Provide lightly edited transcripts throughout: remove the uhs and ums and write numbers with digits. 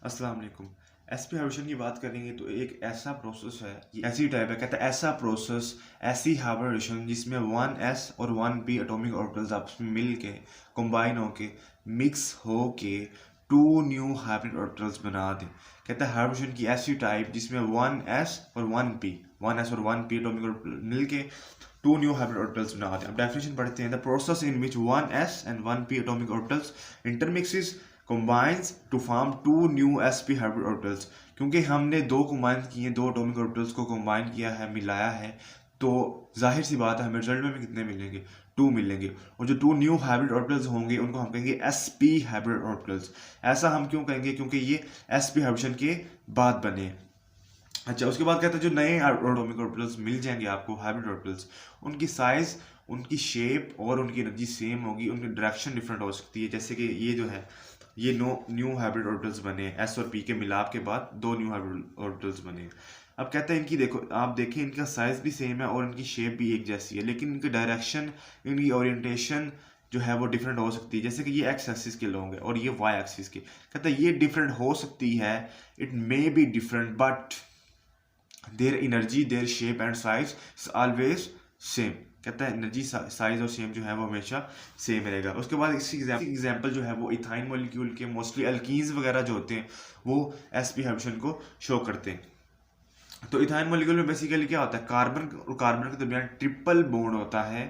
अस्सलाम वालेकुम। SP hybridisation की बात करेंगे तो एक ऐसा प्रोसेस है, ये ऐसी टाइप है, कहता है ऐसा प्रोसेस, ऐसी हाइब्रिडेशन जिसमें 1s और 1p एटॉमिक ऑर्बिटल्स आपस में मिल के कंबाइन होके मिक्स होके टू न्यू हाइब्रिड ऑर्बिटल्स बना दें। कहता है हाइब्रिडेशन की ऐसी टाइप जिसमें 1s और 1p एटॉमिक ऑर्बिटल मिल के टू न्यू हाइब्रिड ऑर्बिटल्स बना दें। अब डेफिनेशन पढ़ते हैं। The process in which 1s and 1p atomic orbitals intermixes combines to form two new sp hybrid orbitals। क्योंकि हमने दो कंबाइन किए, दो एटॉमिक ऑर्बिटल्स को कंबाइन किया है, मिलाया है, तो जाहिर सी बात है हमें रिजल्ट में भी कितने मिलेंगे, 2 मिलेंगे। और जो 2 न्यू हाइब्रिड ऑर्बिटल्स होंगे उनको हम कहेंगे sp हाइब्रिड ऑर्बिटल्स। ऐसा हम क्यों कहेंगे? क्योंकि ये sp हाइब्रिडेशन के बाद बने। अच्छा, उसके बाद कहते हैं जो नए एटॉमिक ऑर्बिटल्स मिल जाएंगे आपको, हाइब्रिड ऑर्बिटल्स, उनकी साइज, उनकी शेप और उनकी एनर्जी सेम होगी, उनकी डायरेक्शन डिफरेंट हो सकती है। जैसे कि ये जो है, ये न्यू हाइब्रिड ऑर्बिटल्स बने, एस और पी के मिलाप के बाद 2 न्यू हाइब्रिड ऑर्बिटल्स बने। अब कहते हैं इनकी देखो, आप देखें इनका साइज भी सेम है और इनकी शेप भी एक जैसी है, लेकिन इनकी डायरेक्शन, इनकी ओरिएंटेशन जो है वो डिफरेंट हो सकती है। जैसे कि ये एक्स एक्सिस के होंगे और ये वाई एक्सिस के। कहते हैं ये डिफरेंट हो सकती है, it may be different but their energy, their shape and size is always same. कहता है एनर्जी, साइज और शेप जो है वो हमेशा सेम रहेगा। उसके बाद इसकी एग्जांपल जो है वो इथाइन मॉलिक्यूल के, मोस्टली अल्कीन्स वगैरह जो होते हैं वो sp हाइब्रिडेशन को शो करते हैं। तो इथाइन मॉलिक्यूल में बेसिकली क्या होता है, कार्बन और कार्बन के दरमियान ट्रिपल बॉन्ड होता है,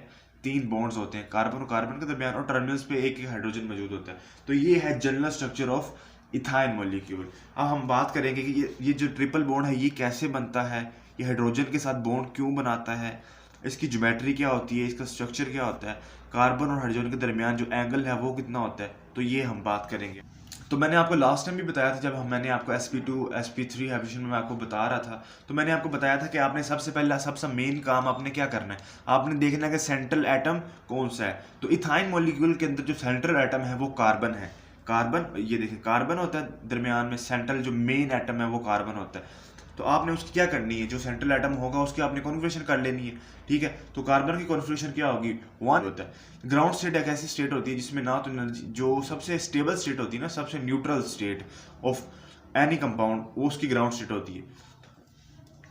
3 बॉन्ड्स होते हैं कार्बन और कार्बन के दरमियान, और टर्मिनल्स पे एक एक हाइड्रोजन मौजूद होता है। तो ये है general structure of ethyne molecule. अब हम बात करेंगे कि ये जो ट्रिपल बॉन्ड है ये कैसे बनता है, ये हाइड्रोजन के साथ बॉन्ड क्यों बनाता है, इसकी ज्योमेट्री क्या होती है, इसका स्ट्रक्चर क्या होता है, कार्बन और हाइड्रोजन के दरमियान जो एंगल है वो कितना होता है, तो ये हम बात करेंगे। तो मैंने आपको लास्ट टाइम भी बताया था, जब मैंने आपको sp2 sp3 हाइब्रिडेशन में आपको बता रहा था, तो मैंने आपको बताया था कि आपने सबसे पहला, सबसे मेन काम आपने क्या करना है, आपने देखना है कि सेंट्रल एटम कौन सा है। तो इथाइन मॉलिक्यूल के अंदर जो सेंट्रल एटम है वो कार्बन है। कार्बन, ये देखिए कार्बन होता है दरमियान में, सेंट्रल जो मेन एटम है वो कार्बन होता है। तो आपने उसकी क्या करनी है, जो सेंट्रल एटम होगा उसकी आपने कॉन्फ़िगरेशन कर लेनी है, ठीक है। तो कार्बन की कॉन्फ़िगरेशन क्या होगी, 1 होता है। ग्राउंड स्टेट एक ऐसी स्टेट होती है जिसमें ना तो एनर्जी, जो सबसे स्टेबल स्टेट होती है ना, सबसे neutral state of any compound, वो उसकी ग्राउंड स्टेट होती है।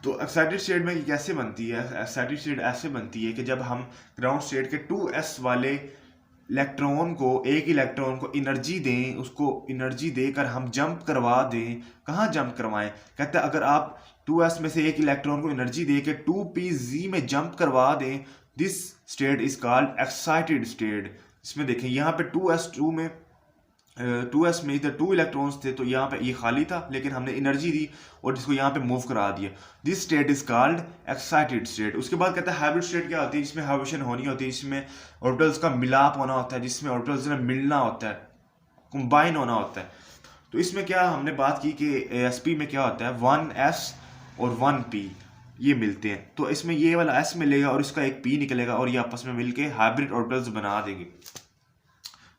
तो एक्साइटेड स्टेट में कैसे बनती है, एक्साइटेड स्टेट ऐसे बनती है कि जब हम ग्राउंड स्टेट के 2s वाले इलेक्ट्रॉन को, एक इलेक्ट्रॉन को एनर्जी दें, उसको एनर्जी देकर हम जंप करवा दें। कहाँ जंप करवाएं? कहते हैं अगर आप 2s में से एक इलेक्ट्रॉन को एनर्जी दे के 2pz में जंप करवा दें, this state is called excited state. इसमें देखें यहाँ पे 2s2 में 2s में इधर 2 इलेक्ट्रॉन्स थे, तो यहाँ पे ये खाली था, लेकिन हमने एनर्जी दी और इसको यहाँ पे मूव करा दिया। This state is called excited state. उसके बाद कहता है हाइब्रिड स्टेट क्या होती है, जिसमें हाइब्रिडेशन होनी होती है, जिसमें ऑर्बिटल्स का मिलाप होना होता है, जिसमें ऑर्बिटल्स में मिलना होता है, कंबाइन होना होता है। तो इसमें क्या हमने बात की कि sp में क्या होता है, 1s और 1p ये मिलते हैं, तो इसमें ये वाला s मिलेगा और इसका एक p निकलेगा और ये आपस में मिलके हाइब्रिड ऑर्बिटल्स बना देंगे,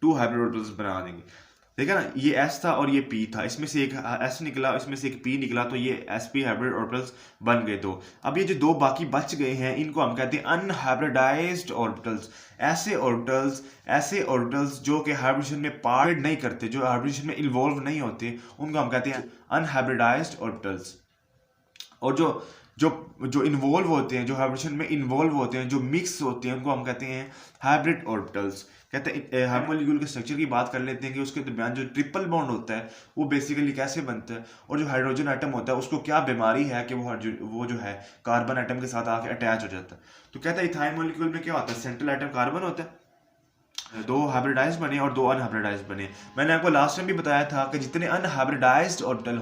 2 हाइब्रिड ऑर्बिटल्स बना देंगे। देखा ना, ये S था और ये P था, इसमें से एक S निकला, इसमें से एक P निकला, तो ये sp हाइब्रिड ऑर्बिटल्स बन गए 2। अब ये जो 2 बाकी बच गए हैं इनको हम कहते हैं अनहाइब्रिडाइज्ड ऑर्बिटल्स। ऐसे ऑर्बिटल्स जो कि हाइब्रिडेशन में पार्ट नहीं करते, जो हाइब्रिडेशन में इन्वॉल्व नहीं होते, उनको हम कहते हैं अनहाइब्रिडाइज्ड ऑर्बिटल्स। और जो इन्वॉल्व होते हैं, जो हाइब्रिडेशन में इन्वॉल्व होते हैं, जो मिक्स होते हैं, उनको हम कहते हैं हाइब्रिड ऑर्बिटल्स। कहते हैं हाइब्रिड मॉलिक्यूल के स्ट्रक्चर की बात कर लेते हैं कि उसके दरमियान जो ट्रिपल बॉन्ड होता है वो बेसिकली कैसे बनता है, और जो हाइड्रोजन एटम होता है उसको क्या बीमारी है कि वो जो है कार्बन एटम के साथ आके अटैच हो जाता है। तो कहता है इथाइन मॉलिक्यूल में क्या होता है, सेंट्रल एटम कार्बन होता है, 2 हाइब्रिडाइज्ड बने और 2 अनहाइब्रिडाइज्ड बने। मैंने आपको लास्ट टाइम भी बताया था कि जितने अनहाइब्रिडाइज्ड ऑर्बिटल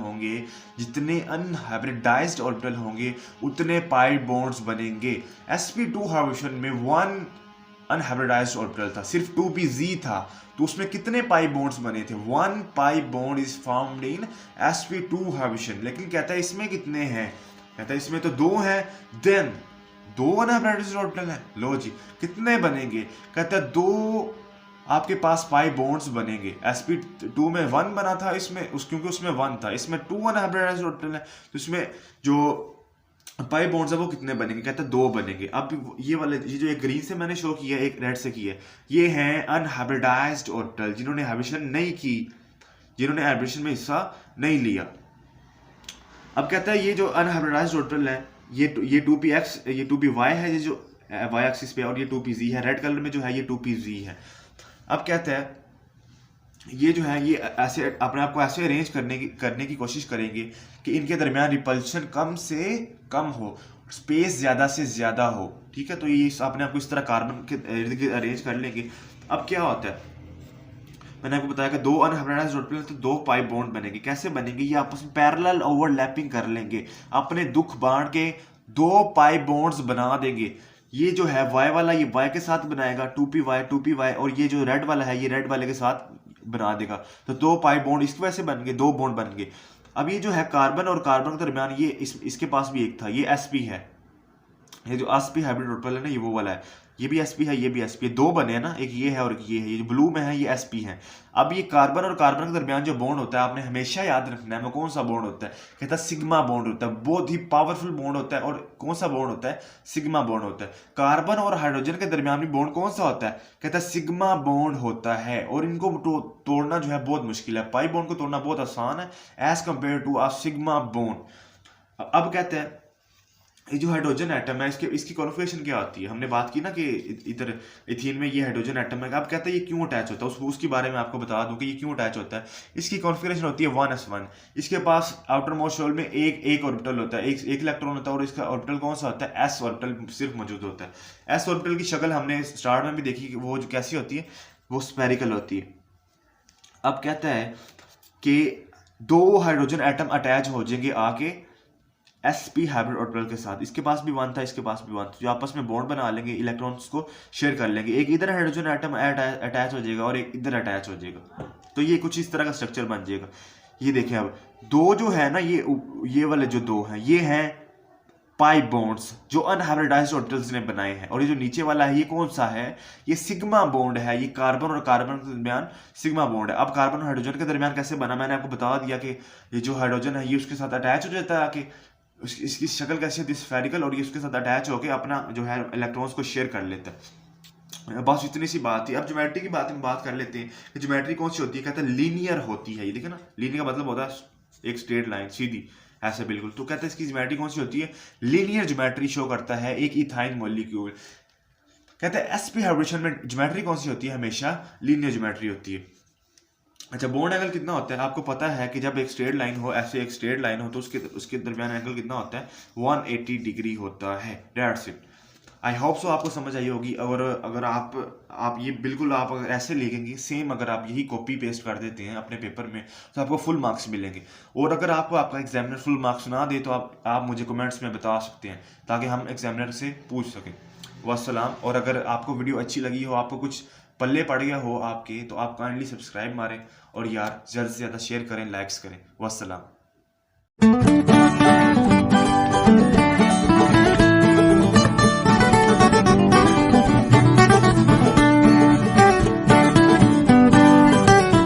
होंगे उतने पाई बॉन्ड्स बनेंगे। sp2 हाइब्रिडेशन में 1 अनहाइब्रिडाइज्ड ऑर्बिटल था, सिर्फ 2pz था, तो उसमें कितने पाई बॉन्ड्स बने थे, 1 pi bond is formed in sp2 hybridisation. लेकिन कहता है इसमें कितने हैं, कहता है इसमें तो 2 हैं, देन 2 अनहाइब्रिडाइज्ड ऑर्बिटल है। लो जी, कितने बनेंगे, कहता है 2 आपके पास पाई बॉन्ड्स बनेंगे। sp2 में 1 बना था, इसमें क्योंकि उसमें 1 था, इसमें 2 अनहाइब्रिडाइज्ड ऑर्बिटल है, तो इसमें जो पाई बॉन्ड्स है वो कितने बनेंगे, कहता है 2 बनेंगे। अब ये वाले, ये जो एक ग्रीन से मैंने शो किया, एक रेड से किया, ये हैं अनहाइब्रिडाइज्ड ऑर्बिटल, जिन्होंने हाइब्रिडेशन नहीं की, जिन्होंने हाइब्रिडेशन में हिस्सा नहीं लिया। अब कहता है ये जो अनहाइब्रिडाइज्ड ऑर्बिटल है, ये 2px, ये 2py है, ये जो y एक्सिस पे, और ये 2pz है, रेड कलर में जो है ये 2pz है। अब कहता है ये जो है ये ऐसे अपने आप को ऐसे अरेंज करने की कोशिश करेंगे कि इनके दरमियान रिपल्शन कम से कम हो, स्पेस ज्यादा से ज्यादा हो, ठीक है। तो ये अपने आप को इस तरह कार्बन के इर्द गिर्द अरेंज कर लेंगे। अब क्या होता है, मैंने आपको बताया कि 2 अनहाइब्रिडाइज्ड ऑर्बिटल तो 2 पाई बॉन्ड बनेंगे। कैसे बनेंगे, ये आपस में पैरेलल ओवरलैपिंग कर लेंगे, अपने दुख बांट के 2 पाई बॉन्ड्स बना देंगे। ये जो है y वाला ये y के साथ बनाएगा 2py, और ये जो रेड वाला है ये रेड वाले के साथ बना देगा। तो 2 पाई बॉन्ड इसकी वजह से बन गए, 2 बॉन्ड बन गए। अब ये जो है कार्बन और कार्बन के दरमियान ये इसके पास भी एक था, ये sp है, ये जो sp हाइब्रिड ऑर्बिटल है ना, ये वो वाला है, ये भी sp है, ये भी sp है, 2 बने हैं ना, एक ये है और एक ये है, ये जो ब्लू में है ये sp है। अब ये कार्बन और कार्बन के दरमियान जो बॉन्ड होता है, आपने हमेशा याद रखना है वो कौन सा बॉन्ड होता है, कहता है सिग्मा बॉन्ड होता है, बहुत ही पावरफुल बॉन्ड होता है। और कौन सा बॉन्ड होता है, सिग्मा बॉन्ड होता है। कार्बन और हाइड्रोजन के दरमियान भी बॉन्ड कौन सा होता है, कहता है सिग्मा बॉन्ड होता है। और इनको तोड़ना जो है बहुत मुश्किल है, पाई बॉन्ड को तोड़ना बहुत आसान है as compare to a sigma bond. अब कहते हैं ये जो हाइड्रोजन एटम है इसकी कॉन्फ़िगरेशन क्या होती है, हमने बात की ना कि इधर इथीन में ये हाइड्रोजन एटम है। अब कहते हैं ये क्यों अटैच होता है, उसके बारे में आपको बता दूं कि ये क्यों अटैच होता है। इसकी कॉन्फ़िगरेशन होती है 1s1। इसके पास आउटर मोस्ट शेल में एक ऑर्बिटल होता है, एक इलेक्ट्रॉन होता है, और इसका ऑर्बिटल कौन सा होता है, s ऑर्बिटल सिर्फ मौजूद होता है। s ऑर्बिटल की शक्ल हमने स्टार्ट में भी देखी कि वो जो कैसी होती है, वो स्फेरिकल होती है। अब कहता है कि 2 हाइड्रोजन एटम अटैच हो जाएंगे आके sp हाइब्रिड ऑर्बिटल के साथ। इसके पास भी 1 था, इसके पास भी 1 था, जो आपस में बॉन्ड बना लेंगे, इलेक्ट्रॉन्स को शेयर कर लेंगे। एक इधर हाइड्रोजन एटम अटैच हो जाएगा और एक इधर अटैच हो जाएगा, तो ये कुछ इस तरह का स्ट्रक्चर बन जाएगा। ये देखें, अब 2 जो है ना, ये वाले जो 2 हैं ये हैं पाई बॉन्ड्स जो अनहाइब्रिडाइज्ड ऑर्बिटल्स ने बनाए हैं। और ये जो नीचे वाला है ये कौन सा है, ये सिग्मा बॉन्ड है, ये कार्बन और कार्बन के दरमियान सिग्मा बॉन्ड है। अब कार्बन और हाइड्रोजन के दरमियान कैसे बना, मैंने आपको बता दिया कि ये जो हाइड्रोजन है ये उसके साथ अटैच हो जाता है आके, इसकी शक्ल कैसी होती है, स्फेरिकल, और ये उसके साथ अटैच होकर अपना जो है इलेक्ट्रॉन्स को शेयर कर लेता है। बस इतनी सी बात थी। अब ज्योमेट्री की बात कर लेते हैं कि ज्योमेट्री कौन सी होती है, कहते हैं लीनियर होती है। ये देखे ना, लीनियर का मतलब होता है एक स्ट्रेट लाइन सीधी ऐसे बिल्कुल। तो कहते हैं इसकी ज्योमेट्री कौन सी होती है, लीनियर ज्योमेट्री शो करता है एक इथाइन मॉलिक्यूल। कहते हैं sp हाइब्रिडेशन में ज्योमेट्री कौन सी होती है, हमेशा लीनियर ज्योमेट्री होती है। अच्छा, बॉन्ड एंगल कितना होता है, आपको पता है कि जब एक स्ट्रेट लाइन हो, ऐसे एक स्ट्रेट लाइन हो, तो उसके दरमियान एंगल कितना होता है, 180 डिग्री होता है। That's it. I hope so आपको समझ आई होगी। और अगर आप ये बिल्कुल आप अगर ऐसे लिखेंगे सेम, अगर आप यही कॉपी पेस्ट कर देते हैं अपने पेपर में, तो आपको फुल मार्क्स मिलेंगे। और अगर आपको आपका एग्जामिनर फुल मार्क्स ना दे तो आप मुझे कमेंट्स में बता सकते हैं, ताकि हम एग्जामिनर से पूछ सकें। वस्सलाम। और अगर आपको वीडियो अच्छी लगी हो, आपको कुछ पल्ले पड़ गया हो आपके, तो आप काइंडली सब्सक्राइब मारें, और यार ज़्यादा से ज़्यादा शेयर करें, लाइक्स करें। वस्सलाम।